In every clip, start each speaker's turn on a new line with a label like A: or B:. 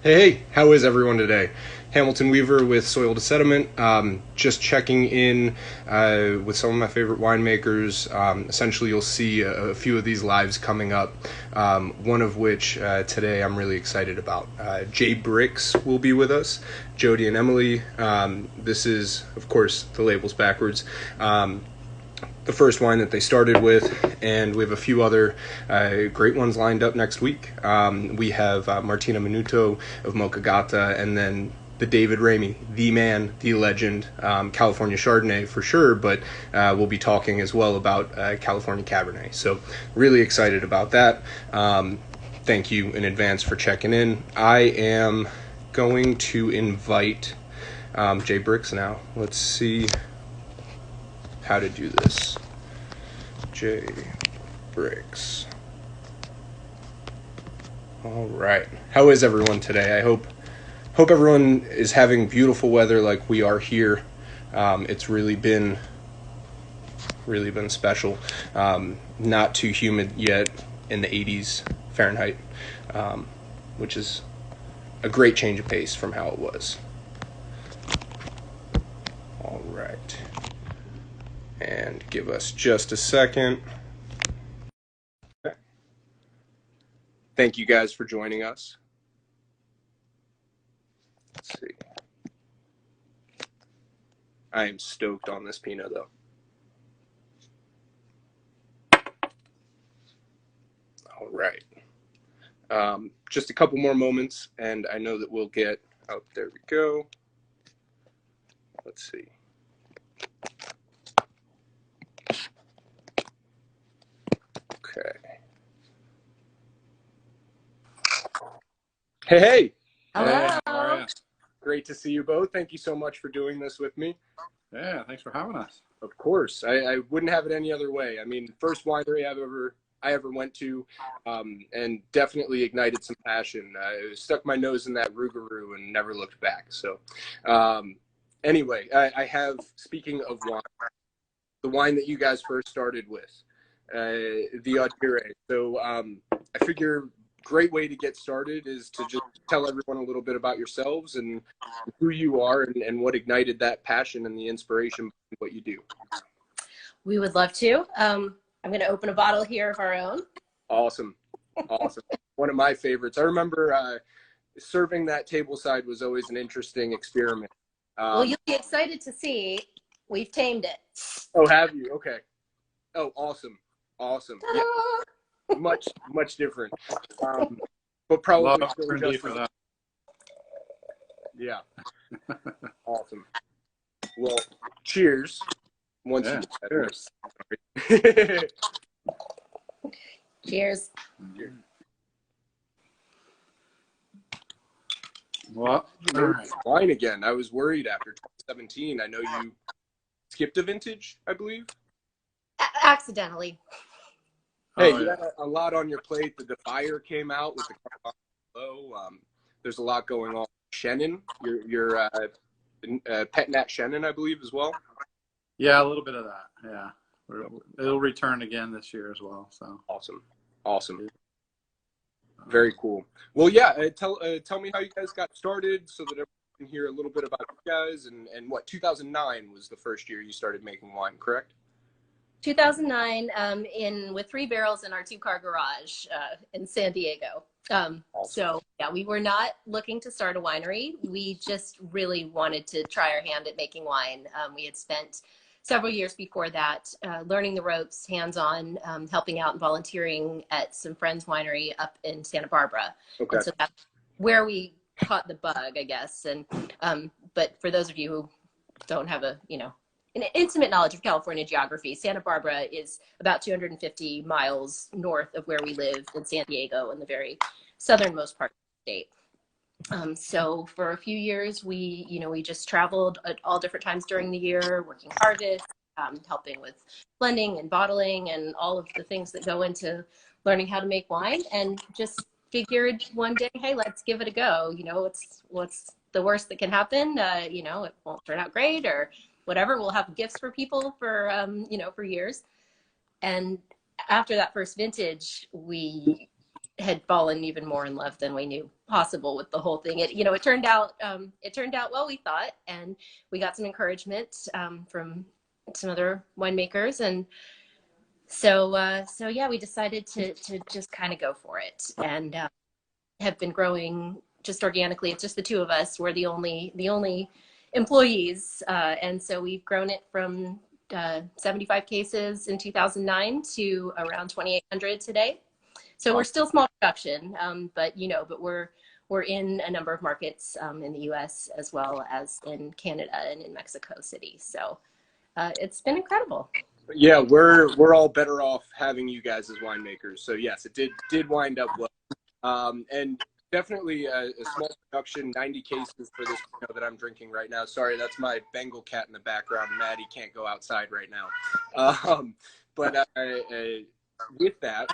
A: Hey, how is everyone today? Hamilton Weaver with Soil to Sediment. Just checking in with some of my favorite winemakers. Essentially, you'll see a few of these lives coming up. One of which today I'm really excited about. Brix will be with us. Jody and Emily. This is, of course, the label's backwards. The first wine that they started with, and we have a few other great ones lined up next week. We have Martina Minuto of Mokagata, and then the David Ramey, the man, the legend, California Chardonnay for sure, but we'll be talking as well about California Cabernet. So really excited about that. Thank you in advance for checking in. I am going to invite Brix now. Let's see how to do this. Brix. All right. How is everyone today? I hope everyone is having beautiful weather like we are here. It's really been special. Not too humid yet, in the 80s Fahrenheit, which is a great change of pace from how it was. All right. And give us just a second. Thank you guys for joining us. Let's see. I am stoked on this Pinot, though. All right. Just a couple more moments, and I know that we'll get out. There we go. Let's see. Okay. Hey.
B: Hello.
C: Hey, how are you?
A: Great to see you both. Thank you so much for doing this with me.
C: Yeah, thanks for having us.
A: Of course. I wouldn't have it any other way. I mean, first winery I ever went to, and definitely ignited some passion. I stuck my nose in that Rougarou and never looked back. So anyway, I have, speaking of wine, the wine that you guys first started with, the Audire. So I figure great way to get started is to just tell everyone a little bit about yourselves and who you are and what ignited that passion and the inspiration behind what you do.
B: We would love to. I'm going to open a bottle here of our own.
A: Awesome. One of my favorites. I remember serving that tableside was always an interesting experiment.
B: Well, you'll be excited to see we've tamed it.
A: Oh, have you? Okay. Oh, awesome. Yeah. Much different. But probably still just
C: for that.
A: Yeah. Awesome. Well, cheers. Once
C: Cheers.
B: Cheers.
C: Well, all right.
A: Wine again. I was worried after 2017. I know you skipped a vintage, I believe.
B: Accidentally.
A: Hey, you had a lot on your plate. The Defier came out with the low. There's a lot going on. Shannon, your pet nat Shannon, I believe, as well.
C: Yeah, a little bit of that. Yeah, it'll return again this year as well. So
A: awesome. Very cool. Well, yeah. Tell me how you guys got started, so that everyone can hear a little bit about you guys. And what 2009 was the first year you started making wine, correct?
B: 2009, with 3 barrels in our 2-car garage in San Diego.
A: Awesome.
B: So yeah, we were not looking to start a winery. We just really wanted to try our hand at making wine. We had spent several years before that learning the ropes, hands-on, helping out and volunteering at some friends' winery up in Santa Barbara.
A: Okay.
B: And so that's where we caught the bug, I guess. And but for those of you who don't have an intimate knowledge of California geography, Santa Barbara is about 250 miles north of where we live in San Diego, in the very southernmost part of the state. So for a few years, we just traveled at all different times during the year, working harvest, helping with blending and bottling and all of the things that go into learning how to make wine, and just figured one day, hey, let's give it a go. What's the worst that can happen? It won't turn out great or whatever. We'll have gifts for people for years. And after that first vintage, we had fallen even more in love than we knew possible with the whole thing. It turned out well, we thought, and we got some encouragement from some other winemakers, and so yeah, we decided to just kind of go for it, and have been growing just organically. It's just the two of us. We're the only employees, and so we've grown it from 75 cases in 2009 to around 2,800 today. So we're still small production, but we're in a number of markets in the U.S. as well as in Canada and in Mexico City. So it's been incredible.
A: Yeah, we're all better off having you guys as winemakers. So yes, it did wind up well, and definitely a small production. 90 cases for this Pinot that I'm drinking right now. Sorry, that's my Bengal cat in the background. Maddie can't go outside right now. But with that,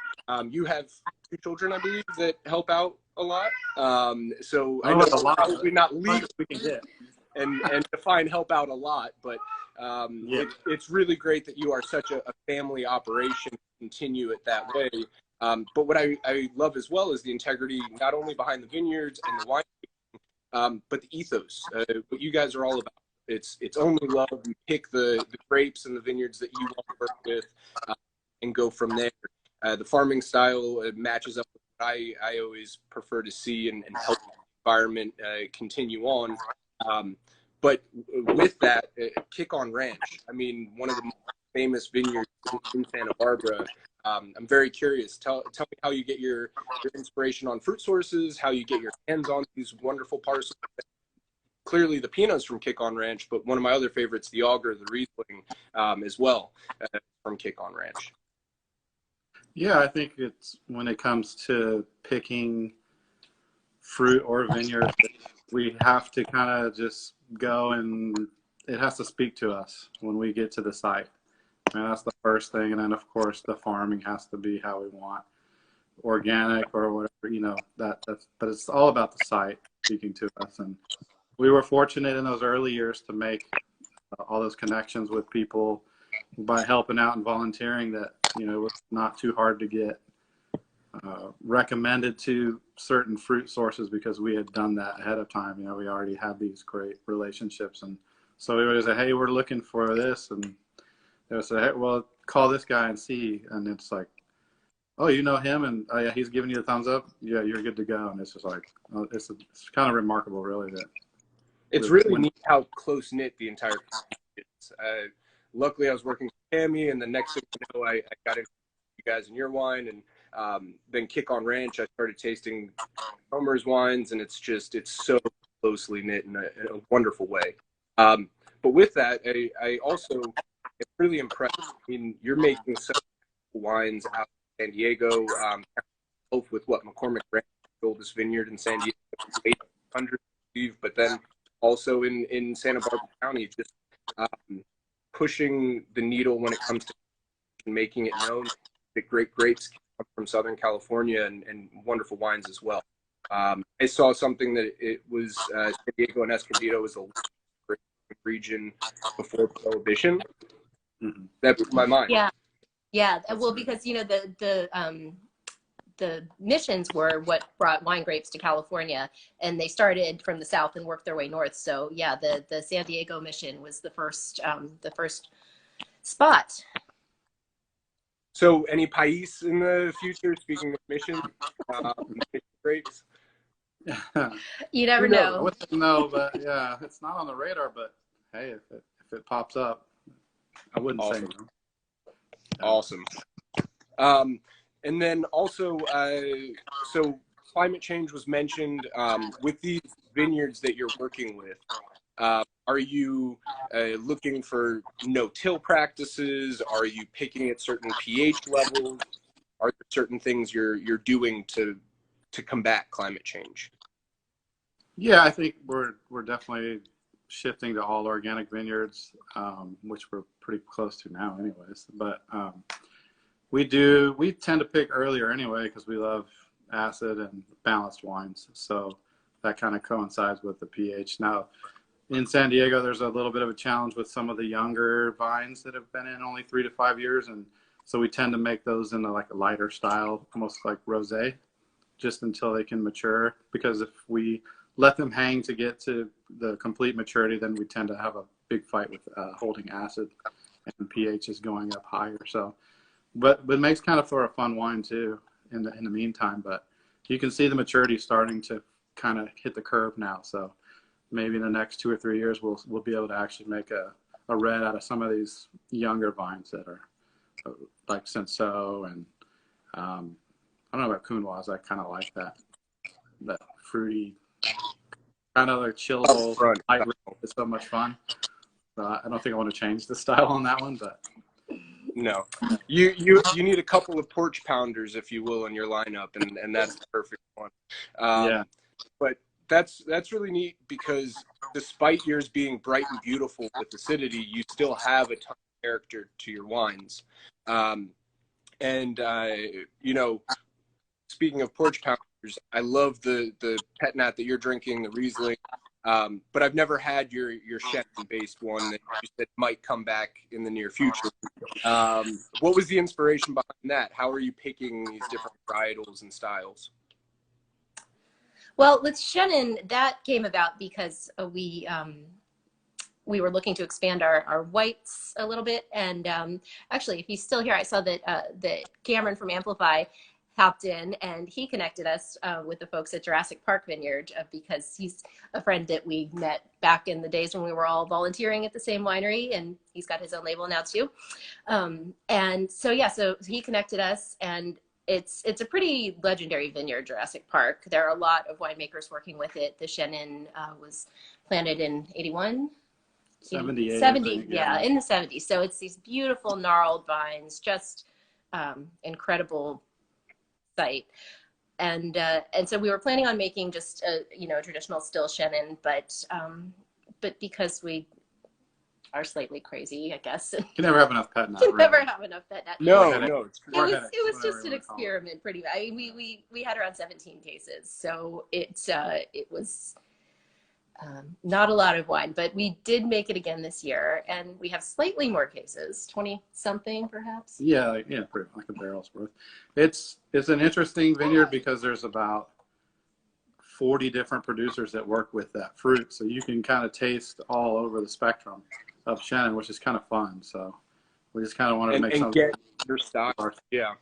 A: you have two children, I believe, that help out a lot. So I know
C: a lot
A: probably not legal
C: we can get.
A: and define help out a lot, but it's really great that you are such a family operation, continue it that way. But what I love as well is the integrity, not only behind the vineyards and the wine, but the ethos, what you guys are all about. It's only love. You pick the grapes and the vineyards that you want to work with, and go from there. The farming style matches up with what I always prefer to see and help the environment continue on. But with that, Kick on Ranch, I mean, one of the most famous vineyards in Santa Barbara. I'm very curious. Tell me how you get your inspiration on fruit sources, how you get your hands on these wonderful parcels. Clearly the Pinots from Kick on Ranch, but one of my other favorites, the Auger, the Riesling, as well, from Kick on Ranch.
C: Yeah, I think it's when it comes to picking fruit or vineyard, we have to kind of just go, and it has to speak to us when we get to the site. I mean, that's the first thing. And then of course the farming has to be how we want, organic or whatever, but it's all about the site speaking to us. And we were fortunate in those early years to make all those connections with people by helping out and volunteering, that it was not too hard to get recommended to certain fruit sources because we had done that ahead of time. We already had these great relationships, and so we would say, hey, we're looking for this, and they would say, hey, well, call this guy and see. And it's like, oh, you know him, and oh, yeah, he's giving you the thumbs up. Yeah, you're good to go. And it's just like, it's kind of remarkable, really. That
A: it's really neat how close knit the entire community is. Luckily, I was working with Tammy, and the next thing you know, I got into you guys in your wine, and then Kick on Ranch. I started tasting Homer's wines, and it's so closely knit in a wonderful way. But with that, I also am really impressed. I mean, you're making some wines out of San Diego, both with McCormick Ranch, the oldest vineyard in San Diego, 800, but then also in Santa Barbara County, just pushing the needle when it comes to making it known that great grapes come from Southern California, and wonderful wines as well. I saw something that it was San Diego and Escondido was a great region before Prohibition. Mm-hmm. That blew my mind.
B: Yeah. Well, because the missions were what brought wine grapes to California, and they started from the south and worked their way north. So yeah, the San Diego mission was the first spot.
A: So any Pais in the future, speaking of mission grapes?
B: You never know.
C: I wouldn't know, but yeah, it's not on the radar, but hey, if it pops up, I wouldn't say no.
A: Awesome. And then also, so climate change was mentioned. With these vineyards that you're working with, are you looking for no-till practices? Are you picking at certain pH levels? Are there certain things you're doing to combat climate change?
C: Yeah, I think we're definitely shifting to all organic vineyards, which we're pretty close to now anyways. But we tend to pick earlier anyway because we love acid and balanced wines. So that kind of coincides with the pH. Now, in San Diego, there's a little bit of a challenge with some of the younger vines that have been in only 3 to 5 years. And so we tend to make those in like a lighter style, almost like rosé. just until they can mature, because if we let them hang to get to the complete maturity, then we tend to have a big fight with holding acid, and pH is going up higher. So, but it makes kind of for a fun wine too in the meantime. But you can see the maturity starting to kind of hit the curve now. So maybe in the next 2 or 3 years, we'll be able to actually make a red out of some of these younger vines that are like Senso, and I don't know about Counoise. I kind of like that fruity, kind of like chillable. It's so much fun. So I don't think I want to change the style on that one, but
A: no, you need a couple of porch pounders, if you will, in your lineup, and that's the perfect one.
C: Yeah.
A: But that's really neat, because despite yours being bright and beautiful with acidity, you still have a ton of character to your wines. You know, speaking of porch pounders, I love the pet nat that you're drinking, the Riesling. But I've never had your Shannon-based one that you said might come back in the near future. What was the inspiration behind that? How are you picking these different varietals and styles?
B: Well, with Shannon, that came about because we were looking to expand our whites a little bit. And actually, if he's still here, I saw that Cameron from Amplify hopped in, and he connected us with the folks at Jurassic Park Vineyard, because he's a friend that we met back in the days when we were all volunteering at the same winery, and he's got his own label now too. And so, yeah, so he connected us, and it's a pretty legendary vineyard, Jurassic Park. There are a lot of winemakers working with it. The Shannon was planted in 81?
C: 78,
B: 70, yeah, in the 70s. So it's these beautiful gnarled vines, just incredible site. And so we were planning on making just a traditional still Shannon, but because we are slightly crazy, I guess.
C: You can never have enough pet nat.
B: Never have enough pet nat.
A: No,
B: it was just an experiment, pretty much. I mean, we had around 17 cases, so it was not a lot of wine, but we did make it again this year, and we have slightly more cases, 20 something perhaps.
C: Yeah, pretty like a barrel's worth. It's an interesting vineyard because there's about 40 different producers that work with that fruit, so you can kind of taste all over the spectrum of Shannon, which is kind of fun. So we just kind of wanted to make something.
A: Get your style. Yeah.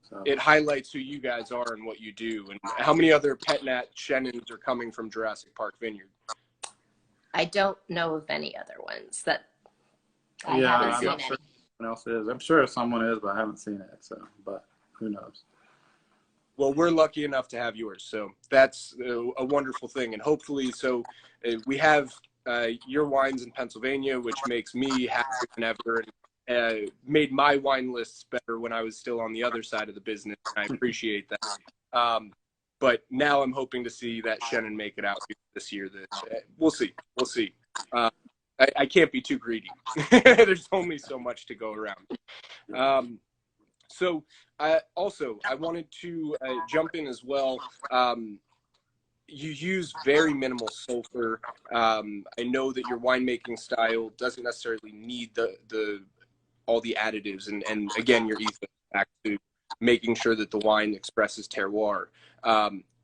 A: So it highlights who you guys are and what you do. And how many other pet nat Shannons are coming from Jurassic Park Vineyard?
B: I don't know of any other ones that I
C: I'm
B: haven't seen.
C: not sure someone else is. I'm sure someone is, but I haven't seen it. So, but who knows?
A: Well, we're lucky enough to have yours, so that's a wonderful thing. And hopefully, we have your wines in Pennsylvania, which makes me happier than ever, and made my wine lists better when I was still on the other side of the business. And I appreciate that. But now I'm hoping to see that Shannon make it out this year. We'll see. We'll see. I can't be too greedy. There's only so much to go around. So I wanted to jump in as well. You use very minimal sulfur. I know that your winemaking style doesn't necessarily need all the additives, and again, your ethos back to making sure that the wine expresses terroir.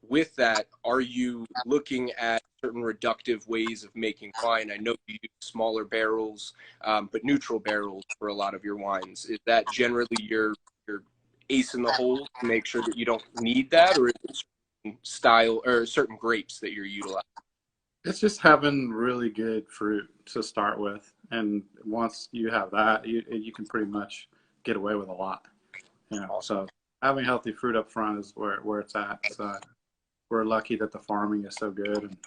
A: With that, are you looking at certain reductive ways of making wine? I know you use smaller barrels, but neutral barrels for a lot of your wines. Is that generally your ace in the hole to make sure that you don't need that, or is it certain style or certain grapes that you're utilizing?
C: It's just having really good fruit to start with, and once you have that, you can pretty much get away with a lot. So having healthy fruit up front is where it's at. So we're lucky that the farming is so good, and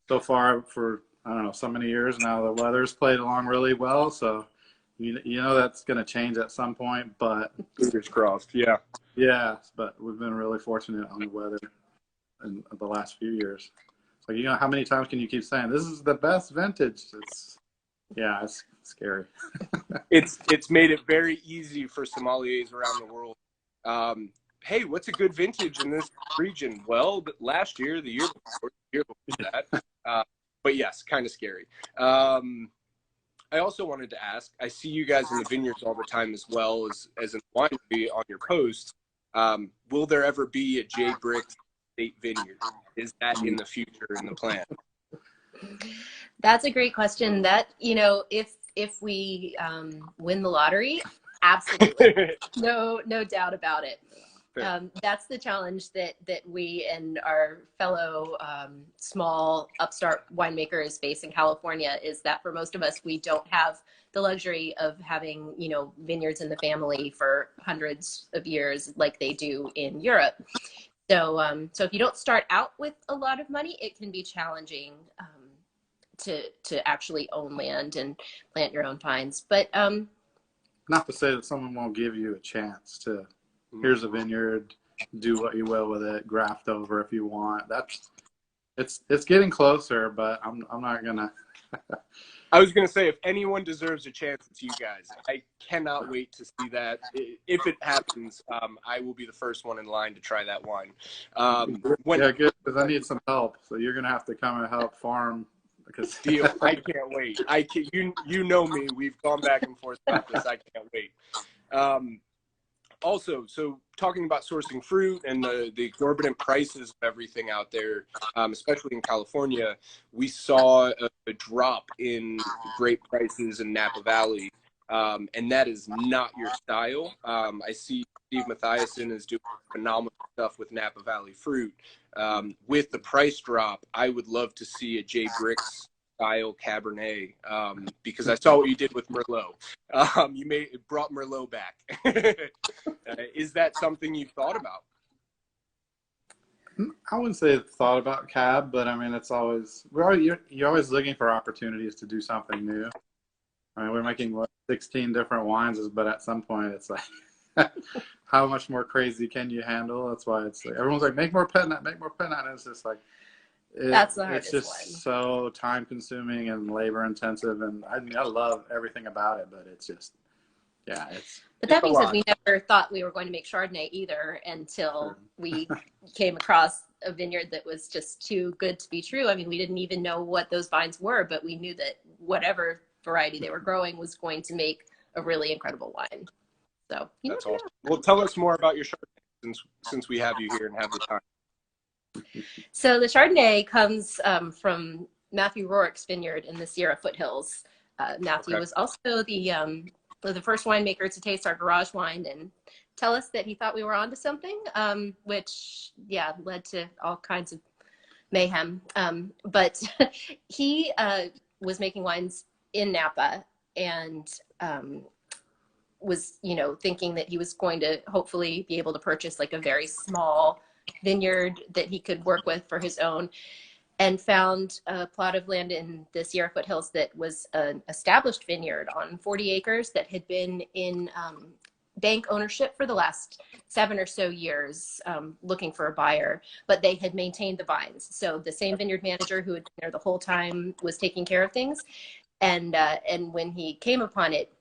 C: so far for I don't know so many years now, the weather's played along really well. So you know that's going to change at some point, but
A: fingers crossed. Yeah,
C: but we've been really fortunate on the weather in the last few years. So how many times can you keep saying this is the best vintage? It's scary.
A: It's made it very easy for sommeliers around the world. Hey, what's a good vintage in this region? Well, last year, the year before that. But yes, kind of scary. I also wanted to ask, I see you guys in the vineyards all the time as well as in winery on your posts. Will there ever be a J. Brix state vineyard? Is that in the future in the plan?
B: That's a great question. That, if we win the lottery, absolutely, no doubt about it. That's the challenge that we and our fellow small upstart winemakers face in California, is that for most of us, we don't have the luxury of having, vineyards in the family for hundreds of years like they do in Europe. So if you don't start out with a lot of money, it can be challenging to actually own land and plant your own vines. But
C: not to say that someone won't give you a chance to, here's a vineyard, do what you will with it, graft over if you want. It's getting closer, but I'm not gonna.
A: I was gonna say, if anyone deserves a chance, it's you guys. I cannot wait to see that. If it happens, I will be the first one in line to try that wine.
C: Yeah, good, because I need some help. So you're gonna have to come and help farm.
A: Deal. I can't wait. You know me. We've gone back and forth about this. I can't wait. Also, so talking about sourcing fruit and the exorbitant prices of everything out there, especially in California, we saw a drop in grape prices in Napa Valley, and that is not your style. I see Steve Mathiasen is doing phenomenal stuff with Napa Valley fruit. With the price drop, I would love to see a J. Brix style Cabernet, because I saw what you did with Merlot. You brought Merlot back. Is that something you thought about?
C: I wouldn't say thought about Cab, but I mean, it's always, you're always looking for opportunities to do something new. I mean, we're making 16 different wines, but at some point it's like, how much more crazy can you handle? That's why it's like, everyone's like, make more Pinot, make more Pinot. And it's just like,
B: that's the hardest
C: it's just so time consuming and labor intensive. And I love everything about it, but it's just, yeah,
B: But that being said, we never thought we were going to make Chardonnay either until we came across a vineyard that was just too good to be true. I mean, we didn't even know what those vines were, but we knew that whatever variety they were growing was going to make a really incredible wine. So
A: that's awesome. Well, tell us more about your Chardonnay since we have you here and have the time.
B: So the Chardonnay comes from Matthew Rorick's vineyard in the Sierra Foothills. Matthew was also the first winemaker to taste our garage wine and tell us that he thought we were onto something, which, led to all kinds of mayhem. But he was making wines in Napa and was, thinking that he was going to hopefully be able to purchase like a very small vineyard that he could work with for his own, and found a plot of land in the Sierra Foothills that was an established vineyard on 40 acres that had been in bank ownership for the last 7 or so years, looking for a buyer, but they had maintained the vines. So the same vineyard manager who had been there the whole time was taking care of things. And when he came upon it,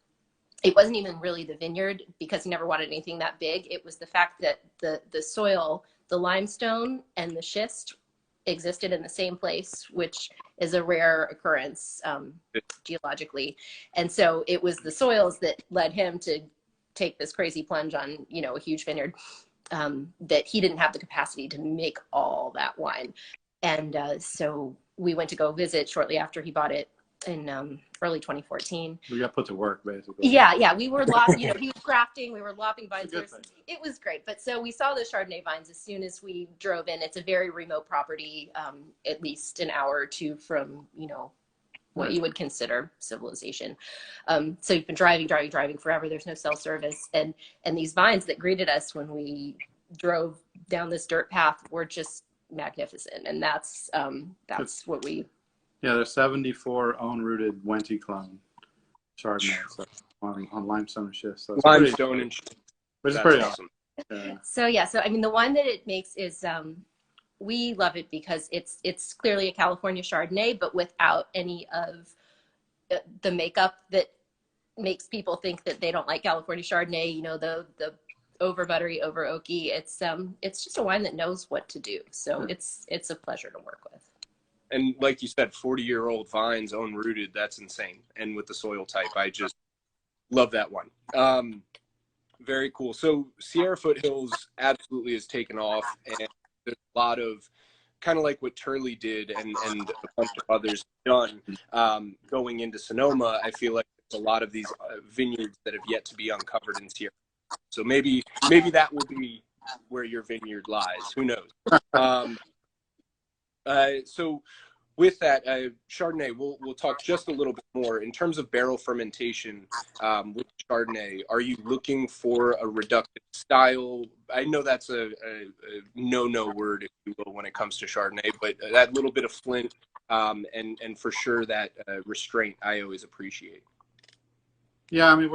B: it wasn't even really the vineyard, because he never wanted anything that big. It was the fact that the soil, the limestone and the schist existed in the same place, which is a rare occurrence geologically. And so it was the soils that led him to take this crazy plunge on, a huge vineyard, that he didn't have the capacity to make all that wine. And so we went to go visit shortly after he bought it in early 2014.
C: We got put to work, basically.
B: Yeah. We were lopping, he was grafting, we were lopping vines. It was great. But so we saw the Chardonnay vines as soon as we drove in. It's a very remote property, at least an hour or two from, what you would consider civilization. So you've been driving forever. There's no cell service. And these vines that greeted us when we drove down this dirt path were just magnificent. And that's what we...
C: Yeah, there's 74 own-rooted Wente clone Chardonnay on limestone and schist. So
A: Limestone and schist.
C: Which is pretty awesome. Yeah.
B: So I mean, the wine that it makes is, we love it because it's clearly a California Chardonnay, but without any of the makeup that makes people think that they don't like California Chardonnay. The over buttery, over oaky. It's just a wine that knows what to do. So it's a pleasure to work with.
A: And like you said, 40-year-old vines, own-rooted, that's insane. And with the soil type, I just love that one. Very cool. So Sierra Foothills absolutely has taken off, and there's a lot of kind of like what Turley did and a bunch of others have done. Going into Sonoma, I feel like there's a lot of these vineyards that have yet to be uncovered in Sierra. So maybe that will be where your vineyard lies. Who knows? So with that, Chardonnay, we'll talk just a little bit more. In terms of barrel fermentation with Chardonnay, are you looking for a reductive style? I know that's a no word, if you will, when it comes to Chardonnay, but that little bit of flint and for sure that restraint I always appreciate.
C: Yeah, I mean,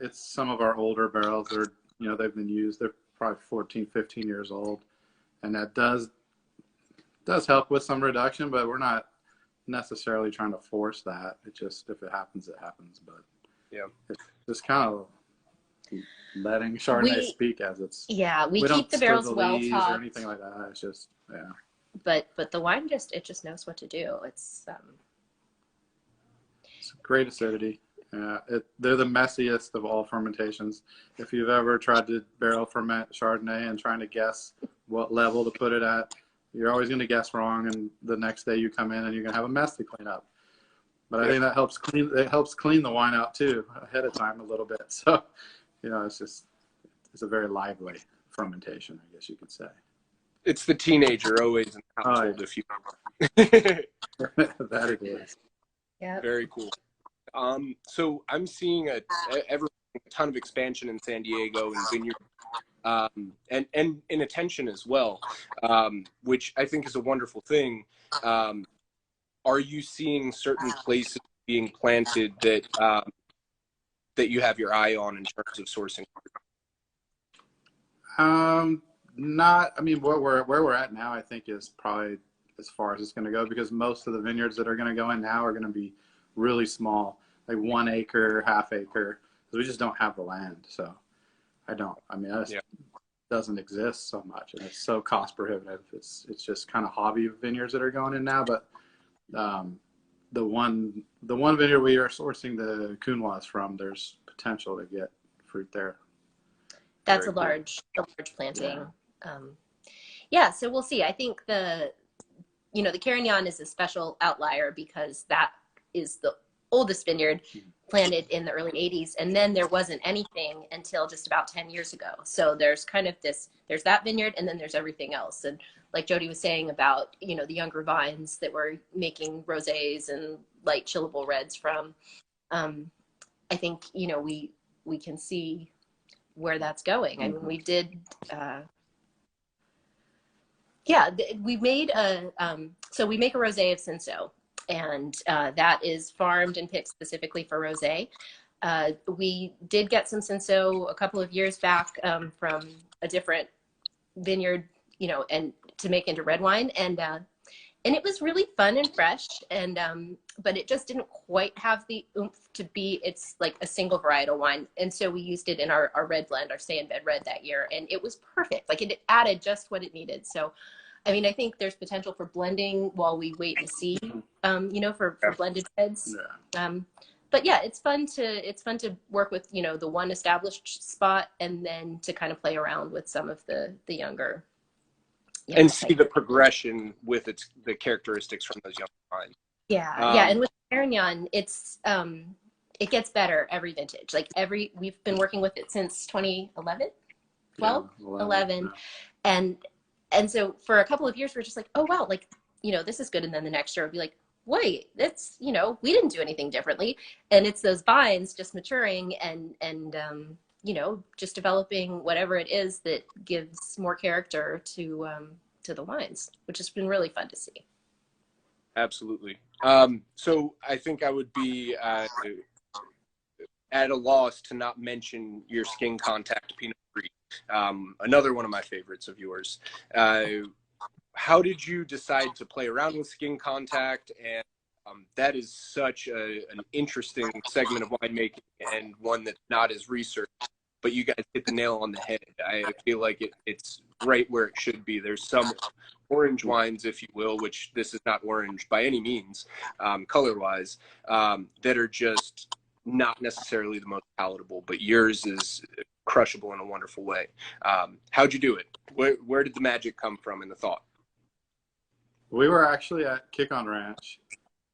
C: it's some of our older barrels. They've been used. They're probably 14, 15 years old. And that does help with some reduction, but we're not necessarily trying to force that. It just, if it happens, it happens. But yeah, it's just kind of letting Chardonnay speak as it's.
B: Yeah, we keep the barrels well topped
C: or anything like that. It's just, yeah.
B: But the wine just knows what to do. It's
C: great acidity. Yeah, they're the messiest of all fermentations. If you've ever tried to barrel ferment Chardonnay and trying to guess what level to put it at, you're always going to guess wrong, and the next day you come in and you're going to have a mess to clean up. But I think that helps clean the wine out too ahead of time a little bit. So, it's a very lively fermentation, I guess you could say.
A: It's the teenager always in the household, if you remember.
C: That it is.
B: Yeah.
A: Very cool. So I'm seeing a ton of expansion in San Diego and Vineyard, and in attention as well, which I think is a wonderful thing. Are you seeing certain places being planted that you have your eye on in terms of sourcing?
C: Not. I mean, where we're at now, I think, is probably as far as it's going to go, because most of the vineyards that are going to go in now are going to be really small, like 1 acre, half acre, because we just don't have the land. So doesn't exist so much, and it's so cost prohibitive. It's just kind of hobby vineyards that are going in now. But the one vineyard we are sourcing the Counoise from, there's potential to get fruit there.
B: That's a large planting. Yeah. So we'll see. I think the Carignan is a special outlier because that is the oldest vineyard planted in the early 80s, and then there wasn't anything until just about 10 years ago. So there's kind of there's that vineyard, and then there's everything else. And like Jody was saying about the younger vines that we're making rosés and light chillable reds from, I think we can see where that's going. I mean, we did we made we make a rosé of Cinsault, and that is farmed and picked specifically for rosé. We did get some Cinsault a couple of years back from a different vineyard, and to make into red wine, and it was really fun and fresh, and but it just didn't quite have the oomph to be. It's like a single varietal wine, and so we used it in our red blend, our Stay in Bed Red that year, and it was perfect. Like it added just what it needed. So I mean, I think there's potential for blending while we wait and see, for blended reds. Yeah. But yeah, it's fun to work with, the one established spot, and then to kind of play around with some of the younger.
A: And see the progression with the characteristics from those young vines.
B: Yeah. And with Carignan, it gets better every vintage. Like we've been working with it since 2011, 11. And so for a couple of years, we're just like, oh, wow, like, this is good. And then the next year we'll be like, wait, that's, we didn't do anything differently. And it's those vines just maturing and just developing whatever it is that gives more character to the wines, which has been really fun to see.
A: Absolutely. So I think I would be at a loss to not mention your skin contact Pinot Gris. Another one of my favorites of yours. How did you decide to play around with skin contact? And that is such an interesting segment of winemaking, and one that's not as researched, but you guys hit the nail on the head. I feel like it's right where it should be. There's some orange wines, if you will, which this is not orange by any means, color-wise, that are just not necessarily the most palatable, but yours is crushable in a wonderful way. How'd you do it? Where did the magic come from in the thought?
C: We were actually at Kick On Ranch,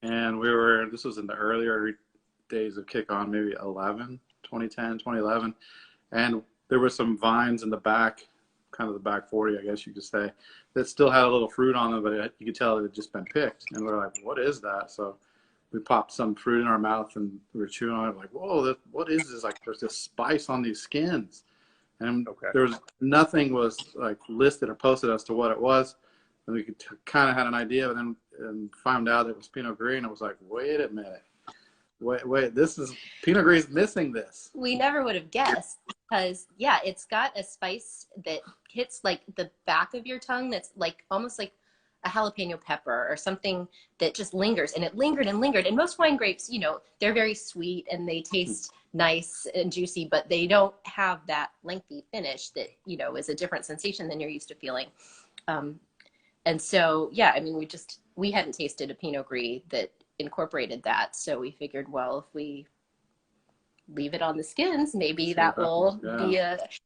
C: and this was in the earlier days of Kick On, maybe 2010, 2011. And there were some vines in the back, kind of the back 40, I guess you could say, that still had a little fruit on them, but you could tell it had just been picked. And we were like, what is that? So we popped some fruit in our mouth and we were chewing on it, like, whoa, what is this? Like, there's this spice on these skins. And there was nothing was like listed or posted as to what it was. And we could kind of had an idea, but then and found out it was Pinot Gris, and it was like, wait a minute. Wait, this is Pinot Gris missing this.
B: We never would have guessed because, yeah, it's got a spice that hits like the back of your tongue that's like almost like a jalapeno pepper or something that just lingers. And it lingered and lingered. And most wine grapes, you know, they're very sweet and they taste nice and juicy, but they don't have that lengthy finish that, you know, is a different sensation than you're used to feeling. And so, yeah, I mean, we hadn't tasted a Pinot Gris that incorporated that. So we figured, well, if we leave it on the skins, maybe that will be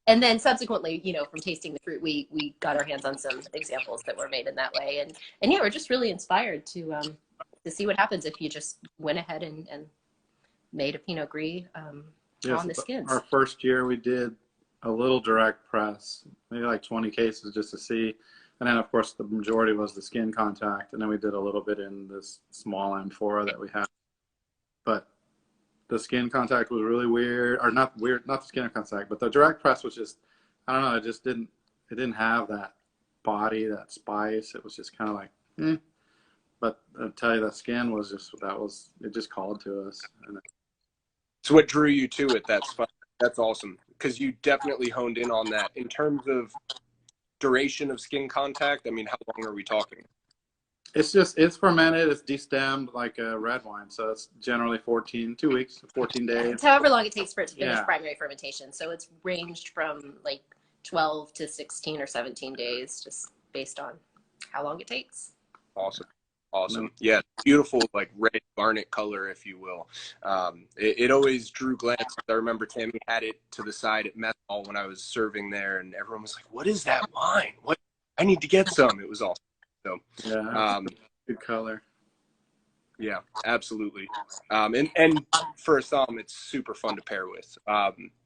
B: and then subsequently, you know, from tasting the fruit, we got our hands on some examples that were made in that way. And yeah, we're just really inspired to see what happens if you just went ahead and made a Pinot Gris on the skins.
C: Our first year we did a little direct press, maybe like 20 cases just to see. And then, of course, the majority was the skin contact. And then we did a little bit in this small amphora that we had. But the skin contact was really weird. Or not weird, not the skin contact, but the direct press was just, I don't know, it didn't have that body, that spice. It was just kind of like, But I'll tell you, that skin was just, it just called to us. And
A: So what drew you to it? That's awesome. Because you definitely honed in on that. In terms of duration of skin contact, I mean, how long are we talking?
C: It's fermented, it's destemmed like a red wine. So it's generally 2 weeks, 14 days.
B: It's however long it takes for it to finish primary fermentation. So it's ranged from like 12 to 16 or 17 days, just based on how long it takes.
A: Awesome. Yeah, beautiful, like red garnet color, if you will. It always drew glances. I remember Tammy had it to the side at mess hall when I was serving there, and everyone was like, "What is that wine? What? I need to get some." It was awesome. So,
C: good color.
A: Yeah, absolutely. And for a Somm, it's super fun to pair with.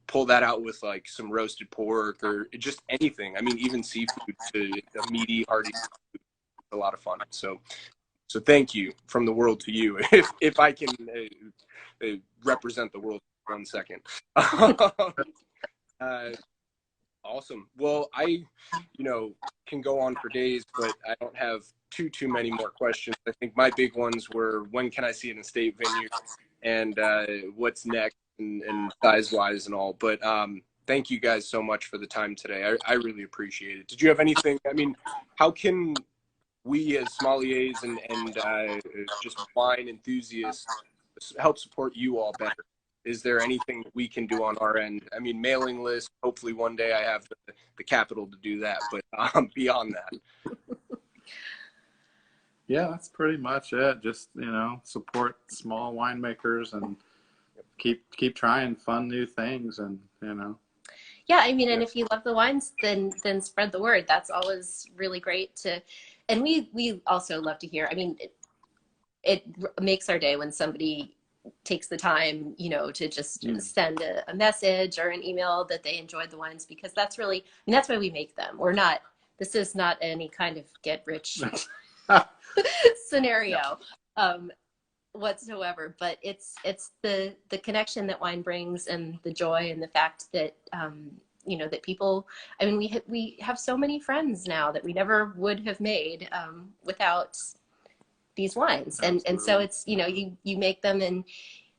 A: Pull that out with like some roasted pork or just anything. I mean, even seafood, to a meaty, hearty seafood. It's a lot of fun. So thank you from the world to you, if I can represent the world for 1 second. Awesome. Well, I, can go on for days, but I don't have too many more questions. I think my big ones were, when can I see an estate vineyard, and what's next, and size-wise and all. But thank you guys so much for the time today. I really appreciate it. Did you have anything? I mean, how can we as sommeliers and just wine enthusiasts help support you all better? Is there anything that we can do on our end? I mean, mailing list, hopefully one day I have the capital to do that, but beyond that.
C: Yeah, that's pretty much it. Just, support small winemakers and keep trying fun new things, and,
B: Yeah, I mean, and if you love the wines, then spread the word. That's always really great to, and we also love to hear. I mean, it makes our day when somebody takes the time, to just send a message or an email that they enjoyed the wines, because that's really, that's why we make them. This is not any kind of get rich scenario whatsoever, but it's the connection that wine brings, and the joy, and the fact that, that people, I mean, we have so many friends now that we never would have made without these wines. And so it's, you make them and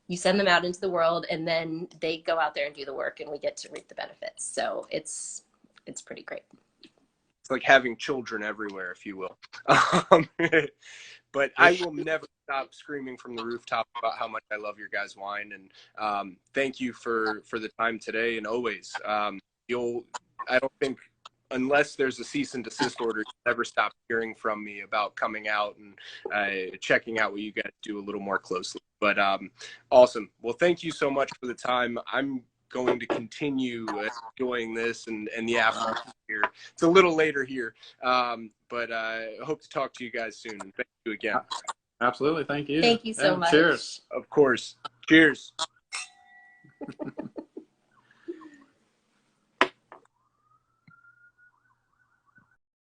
B: you send them out into the world, and then they go out there and do the work, and we get to reap the benefits. So it's pretty great.
A: It's like having children everywhere, if you will. But I will never stop screaming from the rooftop about how much I love your guys' wine. And thank you for the time today, and always. I don't think, unless there's a cease and desist order, you'll never stop hearing from me about coming out and checking out what you guys do a little more closely. But awesome. Well, thank you so much for the time. I'm going to continue enjoying this and the afternoon here. It's a little later here, but I hope to talk to you guys soon. Thank you again.
C: Absolutely. Thank you.
B: Thank you so much.
C: Cheers.
A: Of course. Cheers.